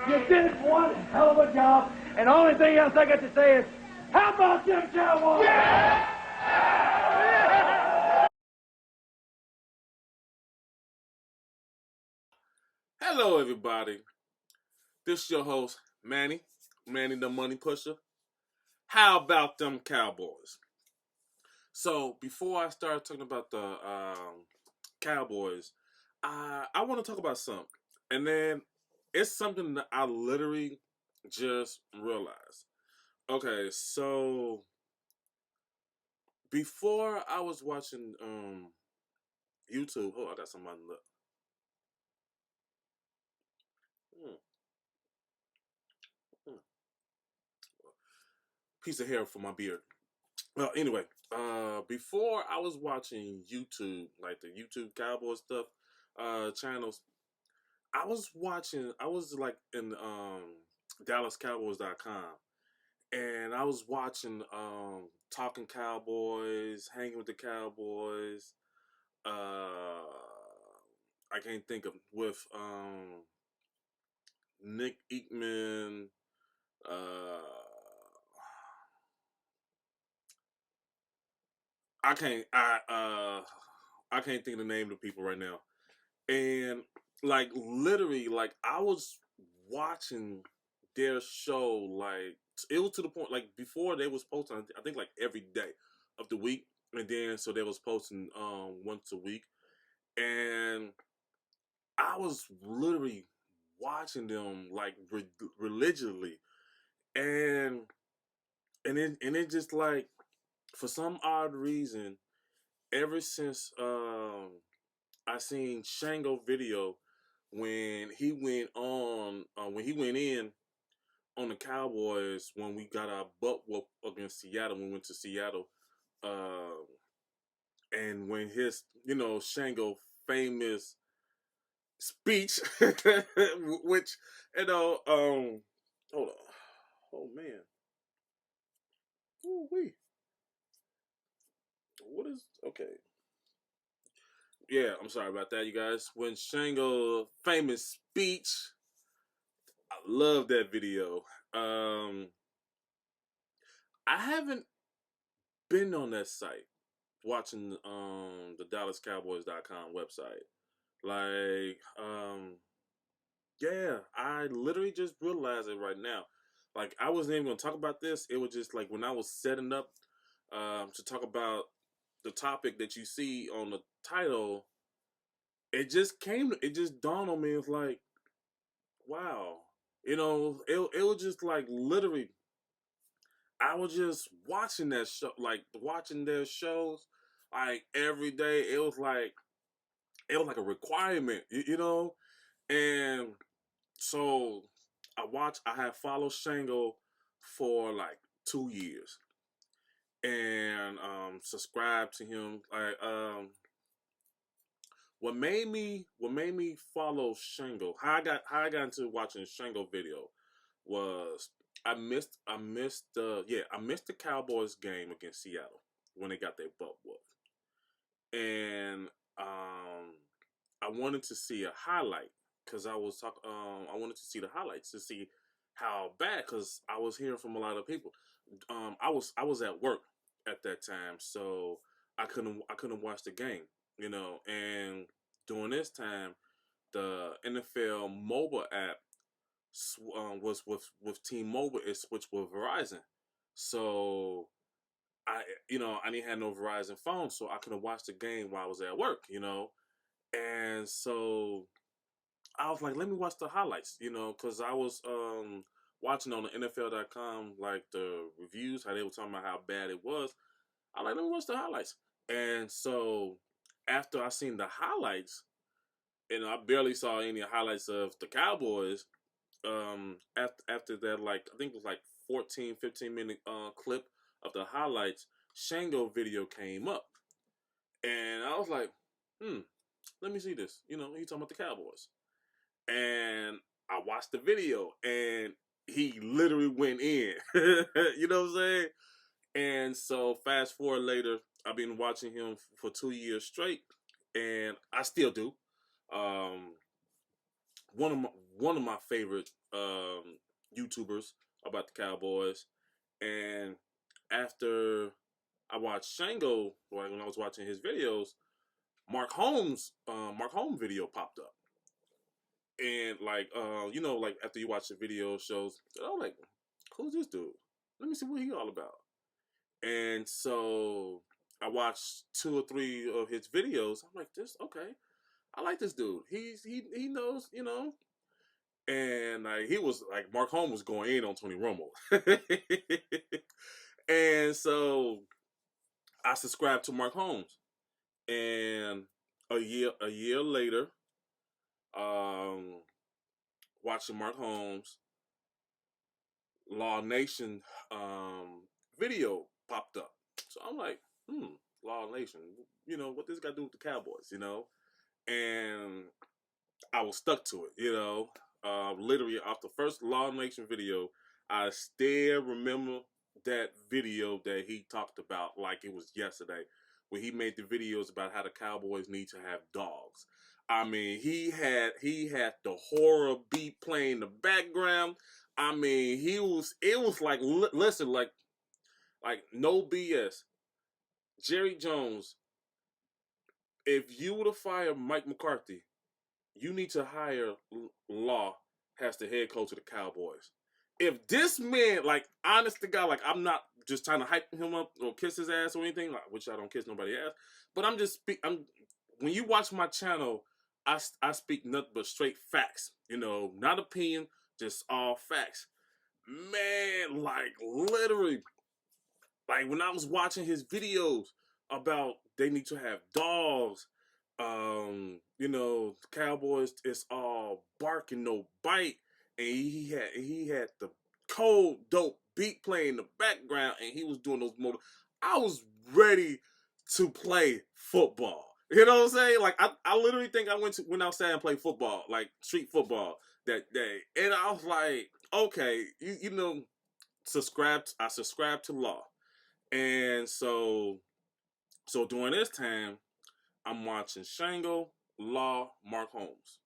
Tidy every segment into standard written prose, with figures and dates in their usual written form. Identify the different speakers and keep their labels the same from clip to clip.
Speaker 1: You did one hell of a job, and the only thing else I got to say is, how about them Cowboys? Yeah!
Speaker 2: Hello, everybody. This is your host, Manny the Money Pusher. How about them Cowboys? So, before I start talking about the Cowboys, I want to talk about something. And then it's something that I literally just realized. Okay, so before I was watching YouTube, oh, I got somebody look. Piece of hair for my beard. Well, anyway, before I was watching YouTube, like the YouTube Cowboy stuff, channels, I was like in DallasCowboys.com, and I was watching Talking Cowboys, Hanging with the Cowboys. I can't think of with Nick Eatman. I can't. I can't think of the name of the people right now. And like literally, like I was watching their show. Like it was to the point. Like before, they was posting. I think like every day of the week, and then so they was posting once a week, and I was literally watching them like religiously, and it just like for some odd reason, ever since I seen Shango video when he went on when he went in on the Cowboys when we got our butt whooped against Seattle when we went to Seattle, uh, and when his Shango famous speech, which hold on, oh man, oh wait, what is okay? Yeah, I'm sorry about that, you guys. When Shango famous speech, I love that video. Um, I haven't been on that site watching the DallasCowboys.com website. Like, yeah, I literally just realized it right now. Like, I wasn't even gonna talk about this. It was just like when I was setting up to talk about the topic that you see on the title, it just dawned on me. It's like, wow, it was just like literally I was just watching that show, like watching their shows, like every day. It was like a requirement, And so I have followed Shango for like 2 years, and subscribed to him. Like what made me follow Shango, how I got into watching Shango video was I missed the Cowboys game against Seattle when they got their butt whooped, and I wanted to see a highlight because I wanted to see the highlights to see how bad, because I was hearing from a lot of people. I was at work at that time, so I couldn't watch the game, and during this time the NFL mobile app was with T-Mobile. It switched with Verizon, so I didn't have no Verizon phone, so I couldn't watch the game while I was at work, and so I was like, let me watch the highlights, because I was watching on the NFL.com like the reviews, how they were talking about how bad it was. I like, let me watch the highlights, and so after I seen the highlights, and I barely saw any highlights of the Cowboys. After that, like I think it was like 14, 15 minute clip of the highlights, Shango video came up, and I was like, let me see this. He talking about the Cowboys, and I watched the video, and he literally went in. You know what I'm saying? And so fast forward later, I've been watching him for 2 years straight, and I still do. Um, one of my favorite YouTubers about the Cowboys. And after I watched Shango, when I was watching his videos, Mark Holmes video popped up. And like like after you watch the video shows, I'm like, who's this dude? Let me see what he all about. And so I watched 2 or 3 of his videos. I'm like, this okay. I like this dude. He knows, And like he was like Mark Holmes was going in on Tony Romo. And so I subscribed to Mark Holmes. And a year later, watching Mark Holmes, Law Nation video popped up. So I'm like, Law Nation, what this got to do with the Cowboys, And I was stuck to it, literally off the first Law Nation video, I still remember that video that he talked about like it was yesterday, where he made the videos about how the Cowboys need to have dogs. I mean, he had the horror beat playing in the background. I mean, it was like, listen, like no BS. Jerry Jones, if you were to fire Mike McCarthy, you need to hire Law as the head coach of the Cowboys. If this man, like, honest to God, like, I'm not just trying to hype him up or kiss his ass or anything, like, which I don't kiss nobody's ass, but when you watch my channel, I speak nothing but straight facts, not opinion, just all facts. Man, like, literally, like, when I was watching his videos about they need to have dogs, the Cowboys, it's all bark and no bite, and he had the cold dope beat playing in the background, and he was doing those motor. I was ready to play football. You know what I'm saying? Like I literally think I went outside and played football, like street football that day, and I was like, okay, I subscribed to Law, and so during this time, I'm watching Shango, Law, Mark Holmes,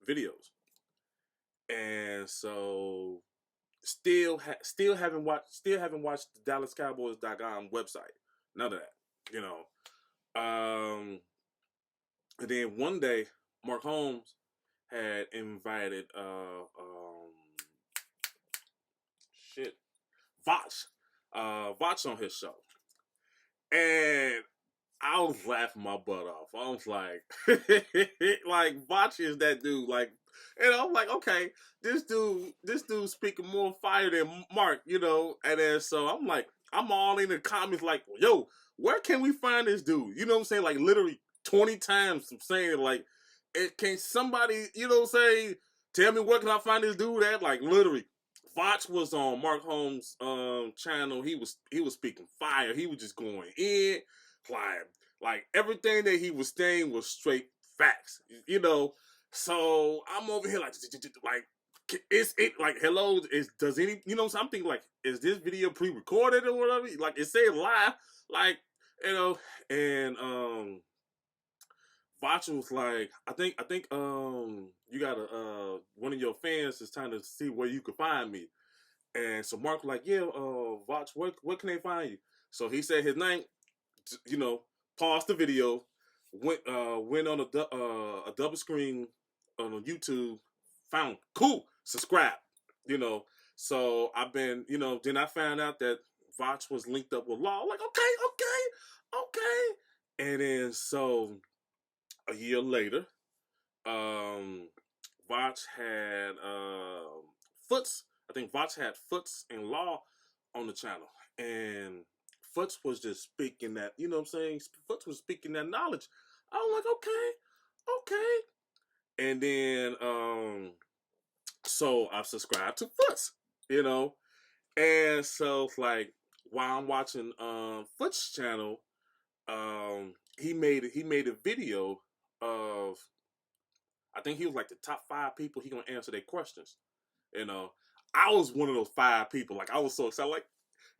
Speaker 2: videos. And so still haven't watched the DallasCowboys.com website. None of that, And then one day, Mark Holmes had invited Vach on his show. And I was laughing my butt off. I was like, like, Vach is that dude. Like, and I'm like, okay, this dude speaking more fire than Mark, And then so I'm like, I'm all in the comments like, yo, where can we find this dude? You know what I'm saying? Like, literally 20 times I'm saying, like, can somebody, tell me where can I find this dude at? Like, literally. Vach was on Mark Holmes' channel. He was speaking fire. He was just going in. Like everything that he was saying was straight facts, So I'm over here like is it like hello? Does any so I'm thinking like, is this video pre-recorded or whatever? Like it said live, like and Vacha was like, I think you got one of your fans is trying to see where you could find me. And so Mark was like, yeah, Vach, where can they find you? So he said his name, paused the video, went on a double screen on YouTube, found cool, subscribe, So I've been, then I found out that Vach was linked up with Law. Like, okay. And then so a year later, Vach had Foots. I think Vach had Foots and Law on the channel, and Foots was just speaking that, you know what I'm saying? Foots was speaking that knowledge. I was like, okay. And then, so I subscribed to Foots, And so, like, while I'm watching Foots' channel, he made a video of, I think he was like the top 5 people he gonna answer their questions. I was one of those 5 people. Like, I was so excited. Like,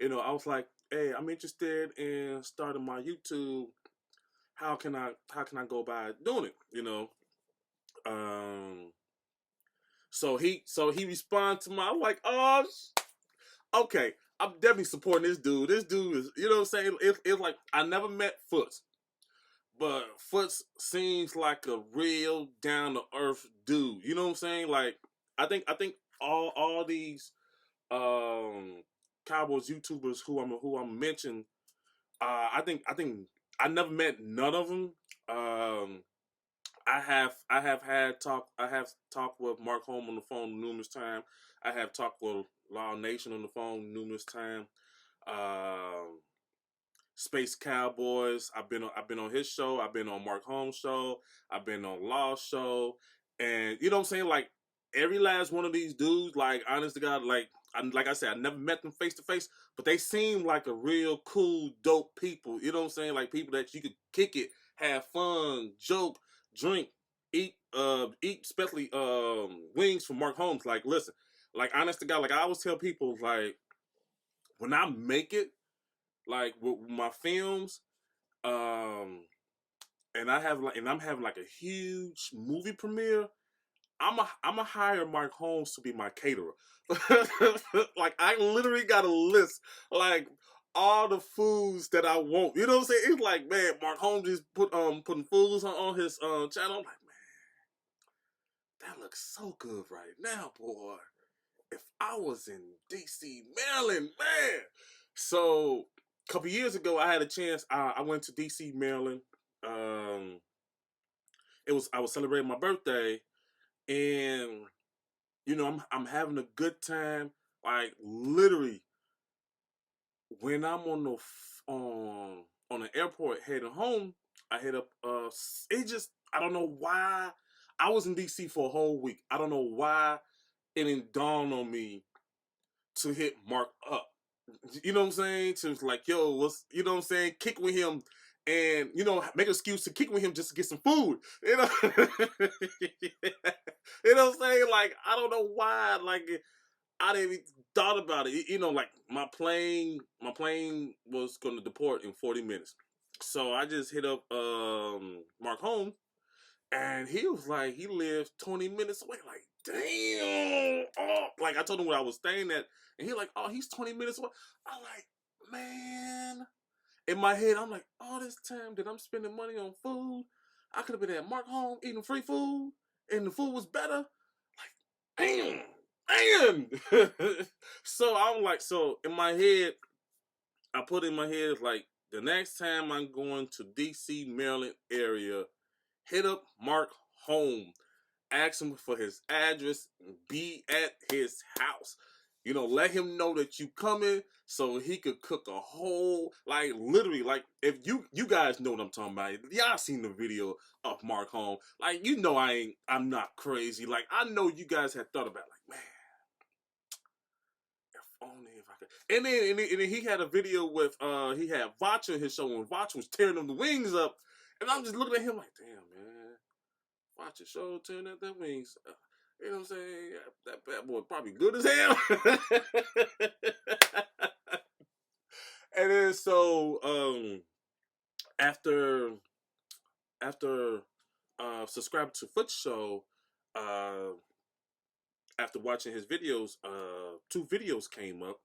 Speaker 2: I was like, hey, I'm interested in starting my YouTube. How can I go about doing it? So he responded to my. I'm like, oh, okay. I'm definitely supporting this dude. This dude is, you know what I'm saying? It's like I never met Foots, but Foots seems like a real down to earth dude. You know what I'm saying? Like I think all these Cowboys YouTubers who I'm mentioning, I think I never met none of them. Um, I have talked with Mark Holm on the phone numerous times. I have talked with Law Nation on the phone numerous times. Um, Space Cowboys. I've been on his show. I've been on Mark Holmes' show. I've been on Law's show, and you know what I'm saying. Like every last one of these dudes, like honest to God, like I said, I never met them face to face, but they seem like a real cool, dope people. You know what I'm saying? Like people that you could kick it, have fun, joke, drink, eat, especially wings from Mark Holmes. Like listen, like honest to God, like I always tell people, like when I make it like with my films, um, and I'm having like a huge movie premiere. I'm a hire Mark Holmes to be my caterer. Like I literally got a list like all the foods that I want. You know what I'm saying? It's like man, Mark Holmes just putting foods on his channel. I'm like man, that looks so good right now, boy. If I was in DC, Maryland, man. So a couple years ago, I had a chance. I went to DC, Maryland. Um, I was celebrating my birthday, and you know I'm having a good time. Like literally, when I'm on on the airport heading home, I hit up. It just I don't know why. I was in DC for a whole week. I don't know why it didn't dawn on me to hit Mark up. You know what I'm saying? To like, yo, what's you know what I'm saying? Kick with him and you know, make an excuse to kick with him just to get some food. You know, you know what I'm saying? Like, I don't know why, like I didn't even thought about it. You know, like my plane was gonna deport in 40 minutes. So I just hit up Mark Holmes and he was like, he lives 20 minutes away. Like, damn. Oh, like I told him where I was staying at, and he like, oh, he's 20 minutes away. I'm like, man. In my head, I'm like, all this time that I'm spending money on food, I could have been at Mark Home eating free food, and the food was better. Like, damn. So I'm like, so in my head, I put in my head like the next time I'm going to DC, Maryland area, hit up Mark Home, ask him for his address, be at his house. You know, let him know that you coming so he could cook a whole like literally like if you guys know what I'm talking about. Y'all seen the video of Mark Home. Like you know I'm not crazy. Like I know you guys had thought about like, man, if only if I could. And then he had a video with he had Vacha in his show when Vacha was tearing them the wings up. And I'm just looking at him like, damn man. Watch your show, turn out their wings. You know what I'm saying? That bad boy probably good as hell. And then so after subscribing to Foot Show, uh, after watching his videos, two videos came up.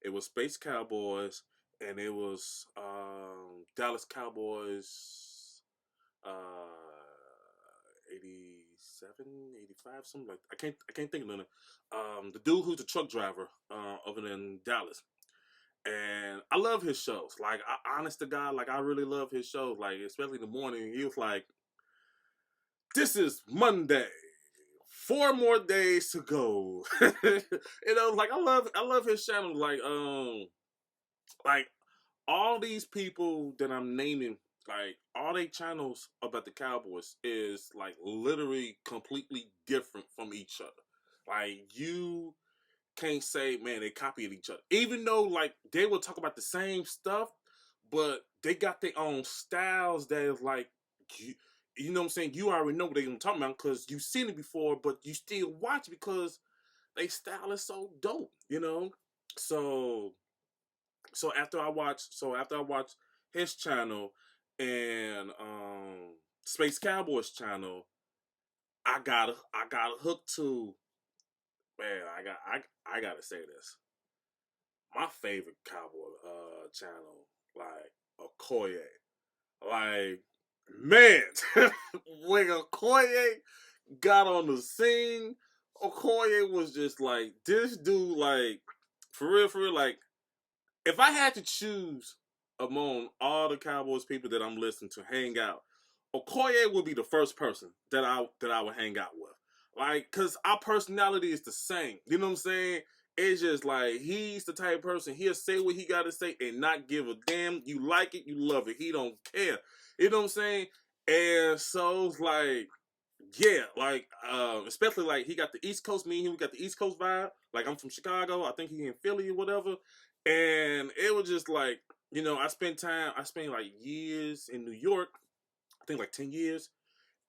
Speaker 2: It was Space Cowboys and it was Dallas Cowboys. Uh, 87, 85, something like that. I can't think of none. The dude who's the truck driver over in Dallas, and I love his shows. Like, honest to God, like I really love his shows. Like, especially in the morning, he was like, "This is Monday, 4 more days to go." You know, like I love his channel. Like all these people that I'm naming, like all they channels about the Cowboys is like literally completely different from each other. Like you can't say, man, they copied each other. Even though like they will talk about the same stuff, but they got their own styles that is like you know what I'm saying? You already know what they're gonna talk about because you've seen it before, but you still watch because they style is so dope, you know? So after I watched his channel and Space Cowboys channel, I got hooked to man, I gotta say this. My favorite cowboy channel, like Okoye. Like, man, when Okoye got on the scene, Okoye was just like, this dude, like, for real, like, if I had to choose among all the Cowboys people that I'm listening to hang out, Okoye would be the first person that I would hang out with. Like, cause our personality is the same. You know what I'm saying? It's just like he's the type of person he'll say what he gotta say and not give a damn. You like it, you love it. He don't care. You know what I'm saying? And so it's like, yeah, like especially like he got the East Coast, me and him, we got the East Coast vibe. Like I'm from Chicago, I think he in Philly or whatever. And it was just like, I spent like years in New York, I think like 10 years.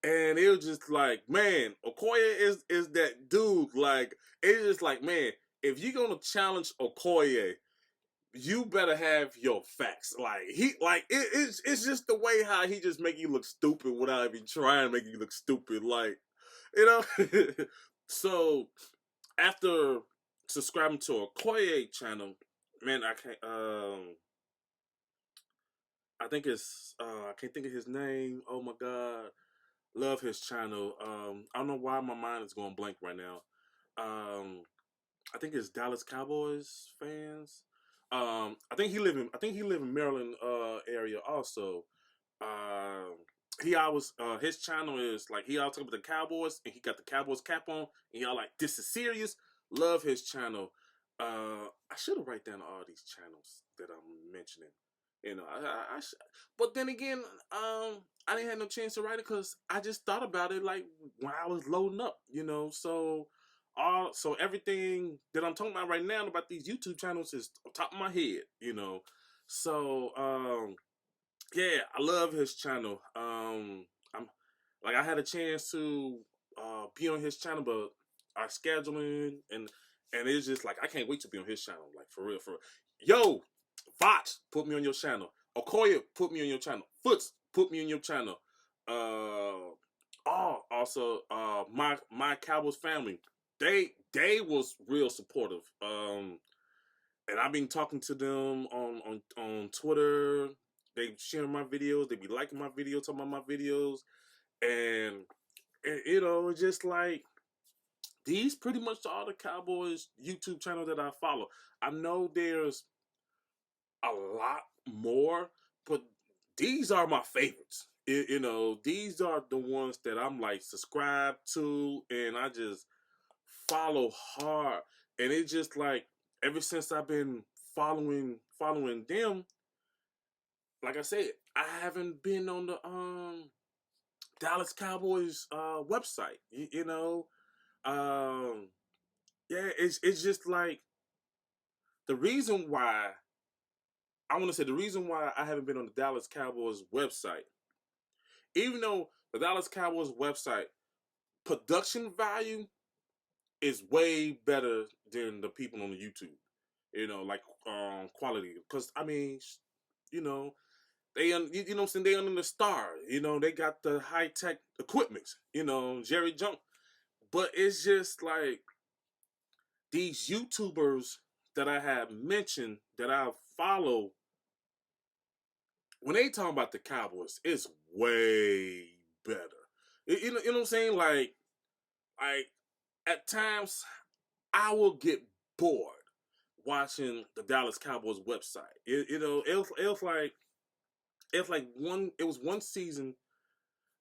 Speaker 2: And it was just like, man, Okoye is that dude. Like, it's just like, man, if you're gonna challenge Okoye, you better have your facts. Like it's just the way how he just make you look stupid without even trying to make you look stupid. Like, you know. So after subscribing to a Koye channel, man, I can't. I think it's. I can't think of his name. Oh my god, love his channel. I don't know why my mind is going blank right now. I think it's Dallas Cowboys fans. I think he live in Maryland area also. Um, he always his channel is like he always talk about the Cowboys and he got the Cowboys cap on and he all like this is serious. Love his channel. I should have write down all these channels that I'm mentioning. But then again, I didn't have no chance to write it because I just thought about it like when I was loading up, so everything that I'm talking about right now about these YouTube channels is on top of my head. So yeah, I love his channel. I'm like I had a chance to be on his channel, but our scheduling and it's just like I can't wait to be on his channel. Like for real, for real. Yo, Fox, put me on your channel. Okoye, put me on your channel. Foots, put me on your channel. Also, my Cowboys family, they was real supportive. And I've been talking to them on Twitter. They sharing my videos. They be liking my videos, talking about my videos, and it's just like these pretty much all the Cowboys YouTube channel that I follow. I know there's a lot more, but these are my favorites. These are the ones that I'm like subscribed to, and I just follow hard. And it's just like ever since I've been following them, like I said, I haven't been on the Dallas Cowboys website. Um, yeah, it's just like the reason why the reason why I haven't been on the Dallas Cowboys website, even though the Dallas Cowboys website production value is way better than the people on the YouTube. Like quality. Because I mean, you know, they you know what I'm saying, they under the star. They got the high tech equipment. Jerry Junk. But it's just like these YouTubers that I have mentioned that I follow, when they talk about the Cowboys, it's way better. You know what I'm saying? Like at times I will get bored watching the Dallas Cowboys website. It was one season.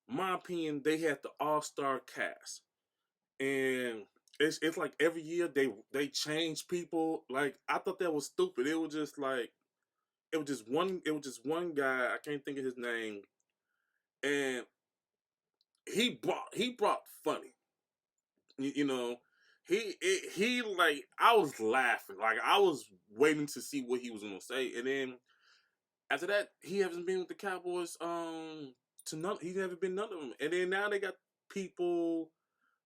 Speaker 2: In my opinion, they had the all-star cast, and it's like every year they change people. Like I thought that was stupid. It was just one guy. I can't think of his name, and he brought funny. You know, he like I was laughing. Like I was waiting to see what he was gonna say, and then after that, he hasn't been with the Cowboys. He never been none of them. And then now they got people.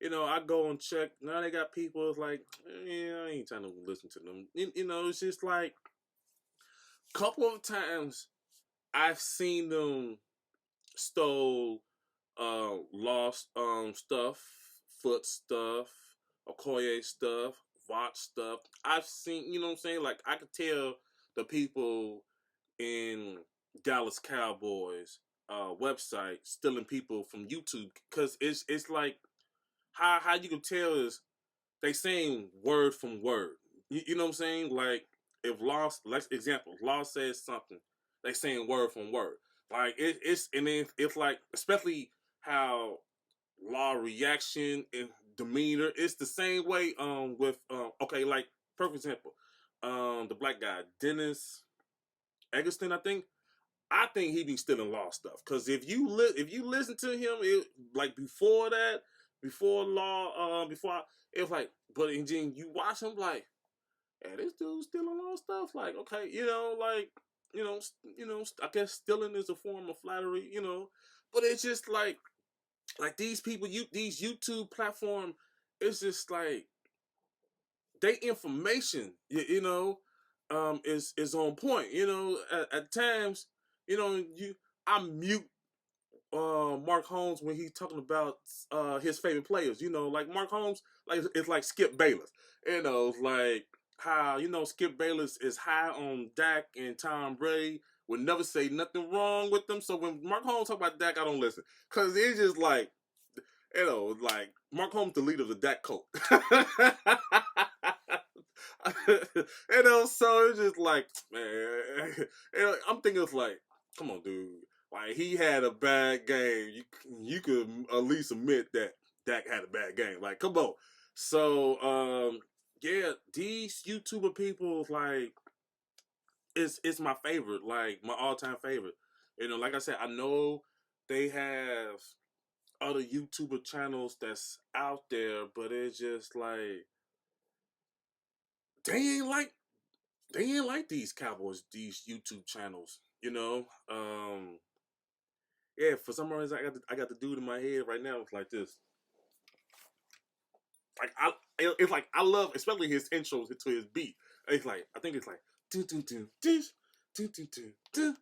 Speaker 2: I go and check. Now they got people. It's like, yeah, I ain't trying to listen to them. It's just like a couple of times I've seen them stole, lost stuff, foot stuff, Okoye stuff. watched stuff. I've seen, you know what I'm saying? Like, I could tell the people in Dallas Cowboys website stealing people from YouTube, because it's like how you can tell is they saying word from word. You know what I'm saying? Like, if Law, like example, Law says something, they saying word from word. Like, it's and then it's like, especially how Law reaction and demeanor, it's the same way with okay, like, perfect example, the black guy Dennis Eggleston, I think he be stealing Law stuff, because if you listen to him, like before that, before Law, it's like, but then you watch him like, hey, this dude's stealing Law stuff. Like, okay, like, I guess stealing is a form of flattery, but it's just like these people, these YouTube platform, it's just like they information, is on point. At times, I mute Mark Holmes when he's talking about his favorite players. Like Mark Holmes, like it's like Skip Bayless. Like how Skip Bayless is high on Dak and Tom Brady. Would never say nothing wrong with them. So when Mark Holmes talk about Dak, I don't listen, because it's just like, like Mark Holmes, the leader of the Dak cult. So it's just like, man, I'm thinking it's like, come on, dude. Like, he had a bad game. You could at least admit that Dak had a bad game. Like, come on. So, yeah, these YouTuber people, like, it's my favorite, like my all-time favorite. Like I said, I know they have other YouTuber channels that's out there, but it's just like they ain't like these Cowboys, these YouTube channels. Yeah, for some reason I got the dude in my head right now. It's like this. Like it's like I love, especially his intros to his beat. It's like, I think it's like dun, dun, dun, dun, dun, dun, dun, dun.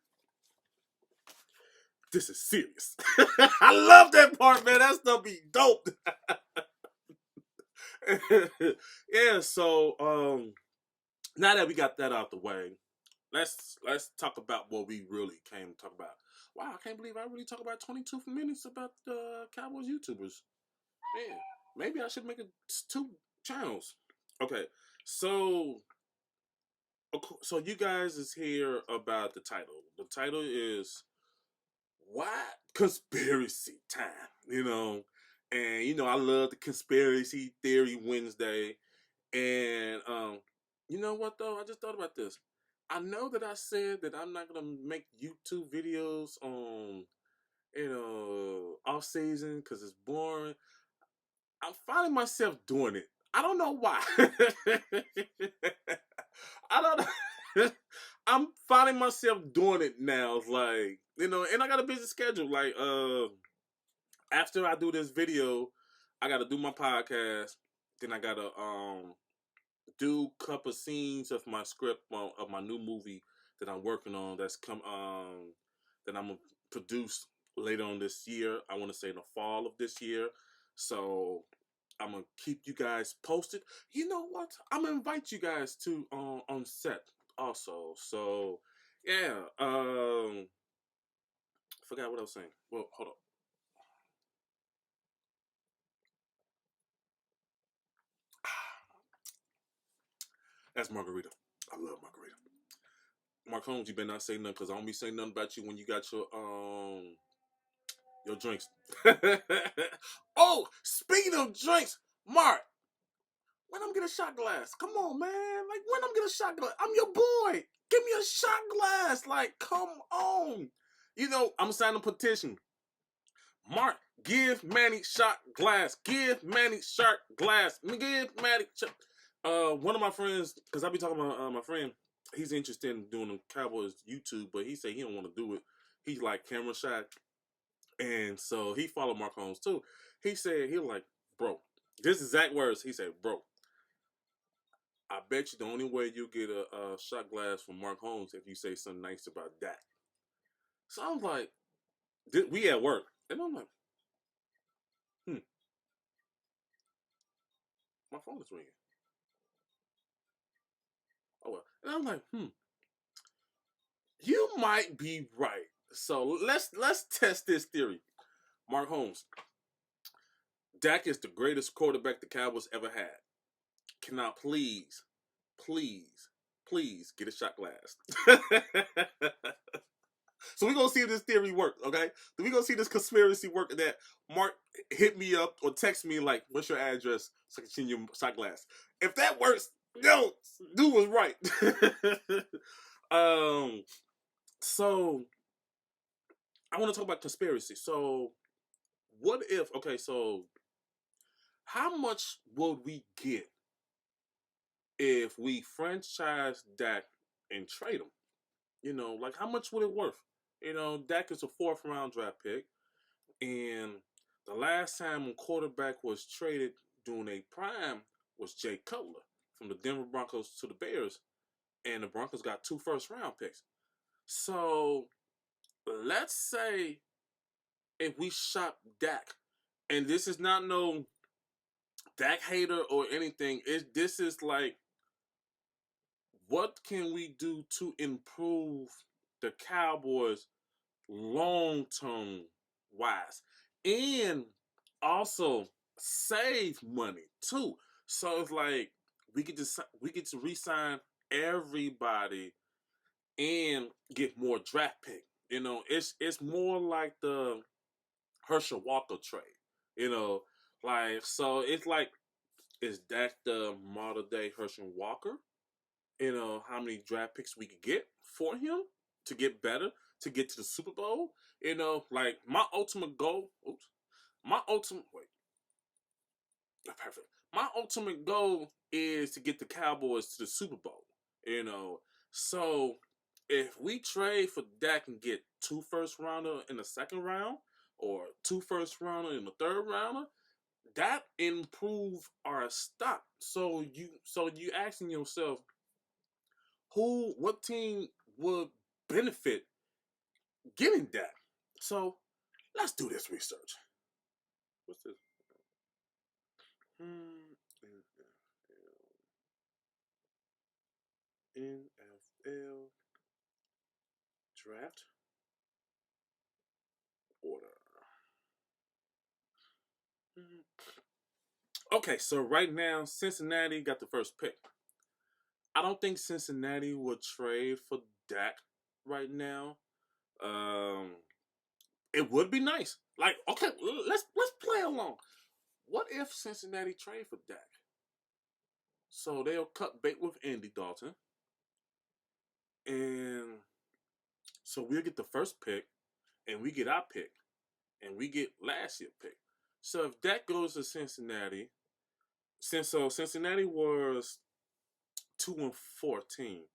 Speaker 2: This is serious. I love that part, man. That stuff be dope. Yeah, so now that we got that out the way, let's talk about what we really came to talk about. Wow, I can't believe I really talk about 22 minutes about Cowboys YouTubers. Man, maybe I should make 2 channels. Okay, so you guys is here about the title. The title is what? Conspiracy time. And I love the conspiracy theory Wednesday. And you know what though? I just thought about this. I know that I said that I'm not gonna make YouTube videos on off season because it's boring. I'm finding myself doing it. I don't know why. I don't know. I'm finding myself doing it now. It's like, and I got a busy schedule. Like, after I do this video, I gotta do my podcast. Then I gotta do a couple scenes of my script of my new movie that I'm working on. That I'm gonna produce later on this year. I want to say in the fall of this year. So I'm gonna keep you guys posted. You know what? I'm gonna invite you guys to on set also. So yeah. Forgot what I was saying. Well, hold up. That's margarita. I love margarita. Mark Holmes, you better not say nothing, because I don't be saying nothing about you when you got your drinks. Oh, speaking of drinks, Mark, when I'm get a shot glass? Come on, man. Like, when I'm get a shot glass? I'm your boy. Give me a shot glass. Like, come on. I'm signing a petition. Mark, give Manny shot glass. Give Manny shot glass. Give Manny shot. One of my friends, because I be talking about my friend, he's interested in doing the Cowboys YouTube, but he said he don't want to do it. He's like camera shy. And so he followed Mark Holmes too. He said, he was like, bro, this is exact words. He said, bro, I bet you the only way you get a shot glass from Mark Holmes if you say something nice about that. So I was like, we at work. And I'm like, my phone is ringing. And I'm like, you might be right. So let's test this theory. Mark Holmes, Dak is the greatest quarterback the Cowboys ever had. Can I please, please get a shot glass? So we're gonna see if this theory works, okay? We're gonna see this conspiracy work that Mark hit me up or text me like, what's your address so I can send you a shot glass. If that works, yo, dude was right. So I want to talk about conspiracy. So what if, okay, so how much would we get if we franchise Dak and trade him? Like how much would it worth? Dak is a fourth round draft pick. And the last time a quarterback was traded during a prime was Jay Cutler from the Denver Broncos to the Bears. And the Broncos got 2 first round picks. So let's say if we shop Dak, and this is not no Dak hater or anything, this is like, what can we do to improve the Cowboys long term wise, and also save money too? So it's like we get to re-sign everybody and get more draft pick. It's more like the Herschel Walker trade. Like, so it's like, is that the model day Herschel Walker? How many draft picks we could get for him to get better, to get to the Super Bowl. Like my ultimate goal. Oops, my ultimate wait, perfect. My ultimate goal is to get the Cowboys to the Super Bowl. So if we trade for Dak and get 2 first rounder in the second round, or 2 first rounder in the third rounder, that improve our stock. So you asking yourself, what team would benefit getting that? So let's do this research. What's this? NFL draft order. Okay, so right now Cincinnati got the first pick. I don't think Cincinnati would trade for Dak right now. Um, it would be nice. Like, okay, let's play along. What if Cincinnati trade for Dak? So they'll cut bait with Andy Dalton, and so we'll get the first pick, and we get our pick, and we get last year's pick. So if Dak goes to Cincinnati, Cincinnati was 2-14.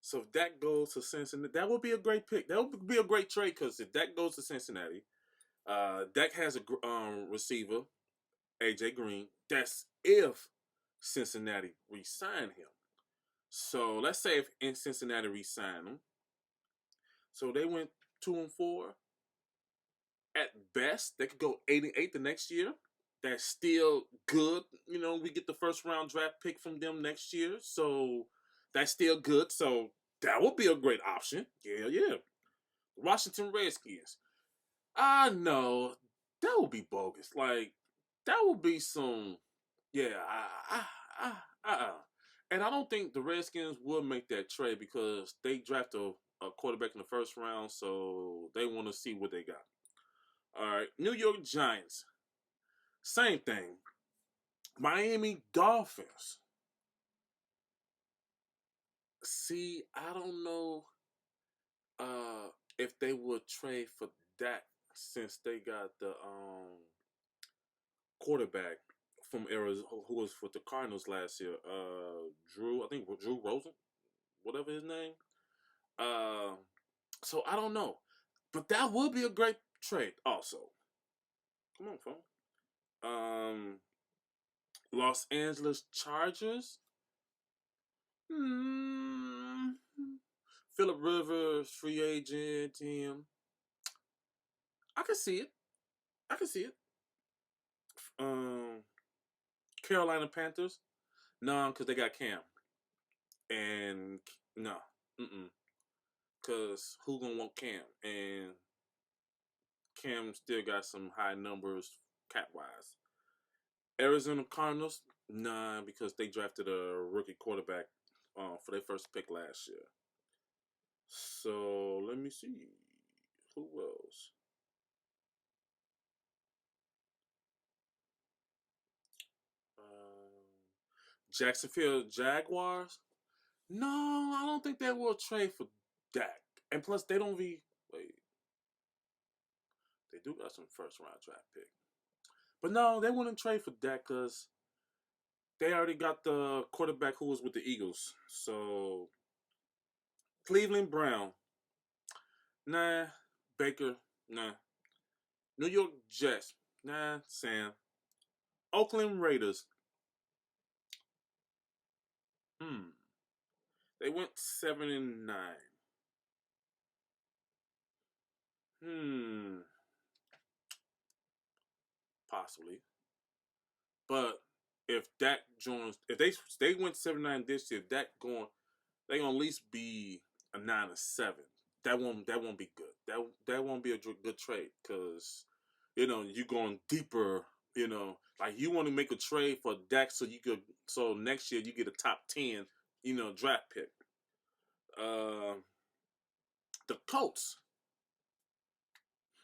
Speaker 2: So if Dak goes to Cincinnati, that would be a great pick. That would be a great trade, because if Dak goes to Cincinnati, Dak has a receiver, AJ Green. That's if Cincinnati re-sign him. So let's say if in Cincinnati re-sign him, so they went 2-4. At best, they could go 8-8 the next year. That's still good. We get the first round draft pick from them next year, so that's still good. So that would be a great option. Yeah. Washington Redskins. I know that would be bogus. Like, that would be some. Yeah. And I don't think the Redskins would make that trade, because they draft a quarterback in the first round, so they want to see what they got. All right, New York Giants. Same thing. Miami Dolphins. See, I don't know if they would trade for that, since they got the quarterback from Arizona who was with the Cardinals last year. I think Drew Rosen, whatever his name. Uh, so I don't know, but that would be a great trade. Also, come on, phone. Los Angeles Chargers. Hmm. Philip Rivers, free agent, team. I can see it. I can see it. Um, Carolina Panthers. No, because they got Cam. And no, because who gonna want Cam? And Cam still got some high numbers cap wise. Arizona Cardinals, nah, because they drafted a rookie quarterback for their first pick last year. So let me see who else. Um, Jacksonville Jaguars. No, I don't think they will trade for Dak. And plus, they don't be wait. They do got some first round draft pick, but no, they wouldn't trade for Dak because they already got the quarterback who was with the Eagles. So Cleveland Brown, nah. Baker, nah. New York Jets, nah. Sam. Oakland Raiders, hmm. They went 7-9. Hmm. Possibly, but if Dak joins, if they went 7-9 this year, if Dak going, they gonna at least be a 9-7. That won't be good. That won't be a good trade because you going deeper. Like you want to make a trade for Dak so next year you get a top 10 draft pick. Uh, the Colts.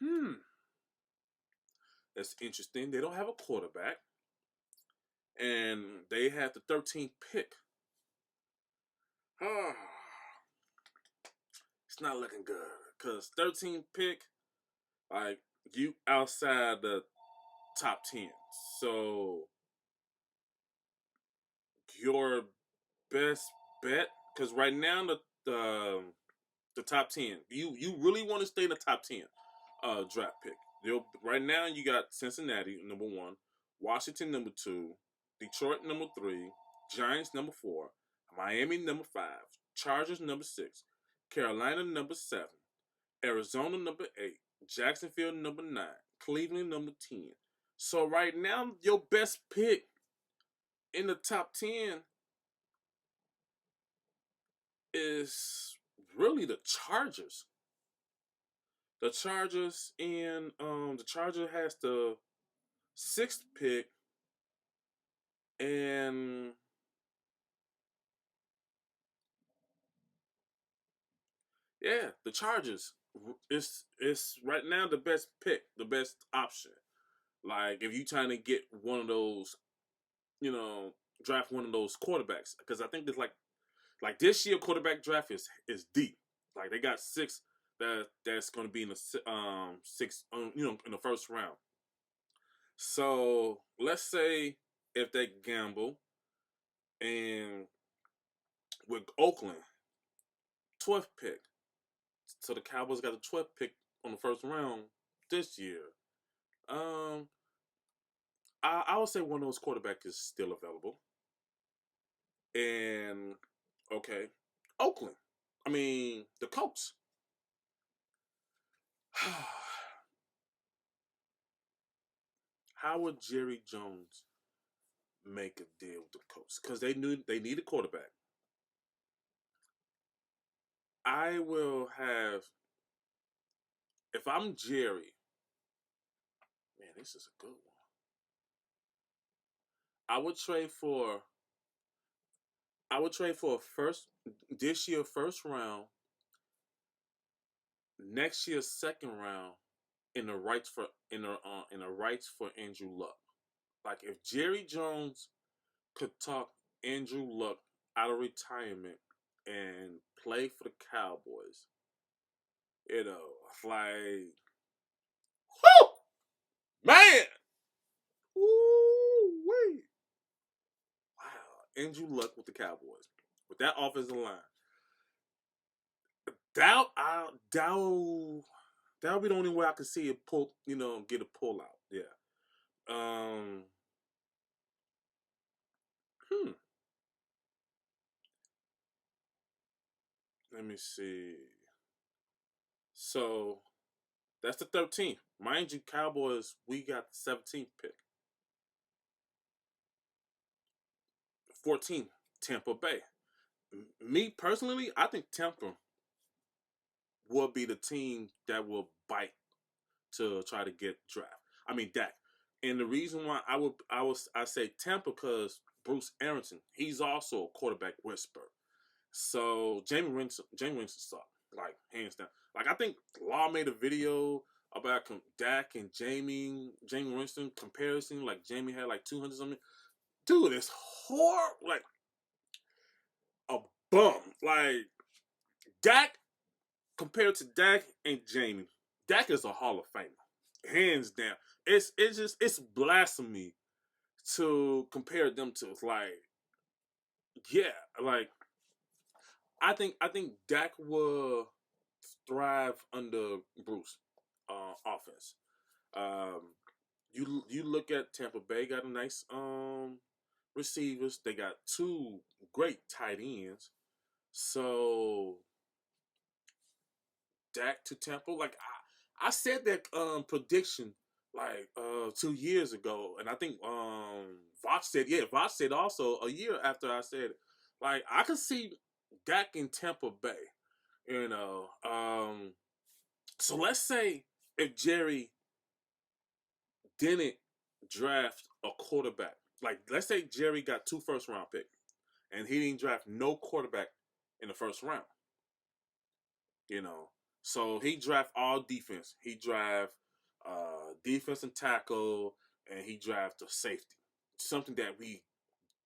Speaker 2: Hmm, that's interesting. They don't have a quarterback, and they have the 13th pick. Ah, it's not looking good because 13th pick, like you outside the top 10. So your best bet, because right now the top 10, you really want to stay in the top 10 draft pick. Right now you got Cincinnati number 1, Washington number 2, Detroit number 3, Giants number 4, Miami number 5, Chargers number 6, Carolina number 7, Arizona number 8, Jacksonville number 9, Cleveland number 10. So right now your best pick in the top 10 is really the Chargers. The Chargers and the Charger has the 6th pick, and yeah, the Chargers. It's right now the best pick, the best option. Like if you trying to get one of those, you know, draft one of those quarterbacks, because I think it's like this year quarterback draft is deep. Like they got 6 that's going to be in the 6 in the first round. So let's say if they gamble and with Oakland 12th pick, so the Cowboys got the 12th pick on the first round this year. Um, I would say one of those quarterbacks is still available. And okay, Oakland. I mean the Colts. How would Jerry Jones make a deal with the Colts? Because they need a quarterback. I will have if I'm Jerry. Man, this is a good one. I would trade for I would trade for a first this year first round, next year second round, in the rights for Andrew Luck. Like if Jerry Jones could talk Andrew Luck out of retirement and play for the Cowboys, like whoo, man, woo wait, wow, Andrew Luck with the Cowboys with that offensive line. That'll be the only way I can see it pull, get a pull out. Yeah. Um. Hmm. Let me see. So that's the 13th. Mind you, Cowboys, we got the 17th pick. 14th, Tampa Bay. me personally, I think Tampa will be the team that will bite to try to get draft. I mean Dak. And the reason why I say Tampa because Bruce Arrington, he's also a quarterback whisperer. So Jameis Winston sucked, like hands down. Like I think Law made a video about Dak and Jamie Winston comparison. Like Jamie had like 200 something. Dude, it's horrible. Like a bum. Like Dak compared to Dak and Jamie. Dak is a Hall of Famer, hands down. It's blasphemy to compare them to. Like yeah, like I think Dak will thrive under Bruce offense. Um, you look at Tampa Bay got a nice receivers. They got two great tight ends. So Dak to Tampa, like I said that prediction like 2 years ago, and I think Voch said also a year after I said it. Like I could see Dak in Tampa Bay, you know. So let's say if Jerry didn't draft a quarterback, like let's say Jerry got 2 first-round picks and he didn't draft no quarterback in the first round, you know. So he draft all defense. He draft defense and tackle, and he draft a safety. Something that we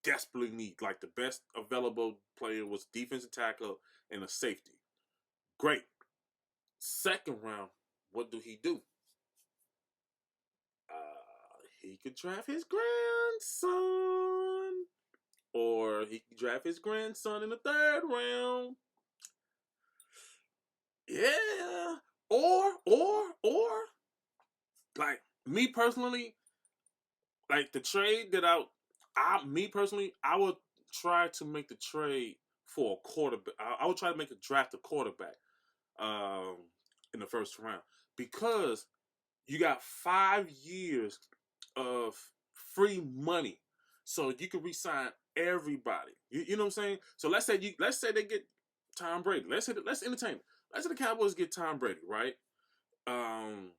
Speaker 2: desperately need. Like the best available player was defensive tackle and a safety. Great. Second round, what do he do? He could draft his grandson, or he could draft his grandson in the third round. Yeah, or like me personally, like the trade that I would try to make the trade for a quarterback. I would try to make a draft a quarterback um, in the first round because you got 5 years of free money, so you can re-sign everybody. You know what I'm saying? So let's say they get Tom Brady. Let's entertain it. Let's say the Cowboys get Tom Brady, right? Um,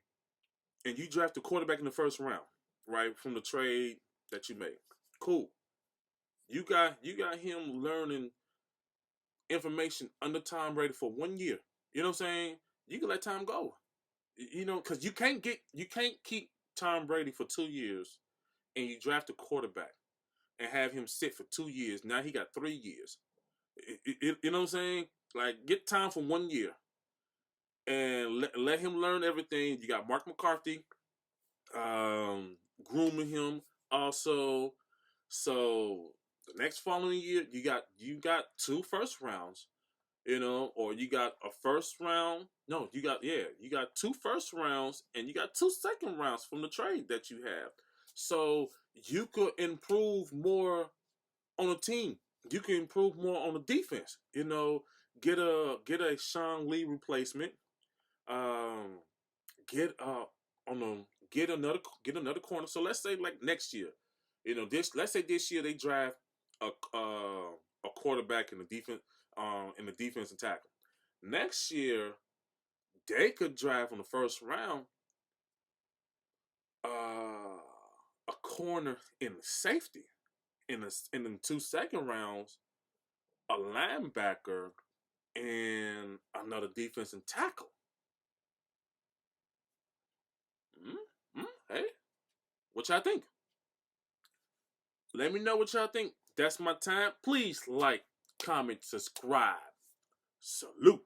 Speaker 2: and you draft a quarterback in the first round, right, from the trade that you made. Cool. You got him learning information under Tom Brady for 1 year. You know what I'm saying? You can let Tom go. You know, because you can't keep Tom Brady for 2 years and you draft a quarterback and have him sit for 2 years. Now he got 3 years. You know what I'm saying? Like get Tom for 1 year and let him learn everything. You got Mark McCarthy grooming him also. So the next following year, you got 2 first rounds, you know, or you got a first round. No, you got 2 first rounds and you got 2 second rounds from the trade that you have. So you could improve more on a team. You can improve more on the defense. You know, get a Sean Lee replacement. Um, get on a get another corner. So let's say like next year, you know, let's say this year they draft a quarterback in the defense and tackle. Next year they could draft on the first round a corner in safety. In the 2 second rounds, a linebacker and another defense and tackle. Hey, what y'all think? Let me know what y'all think. That's my time. Please like, comment, subscribe. Salute.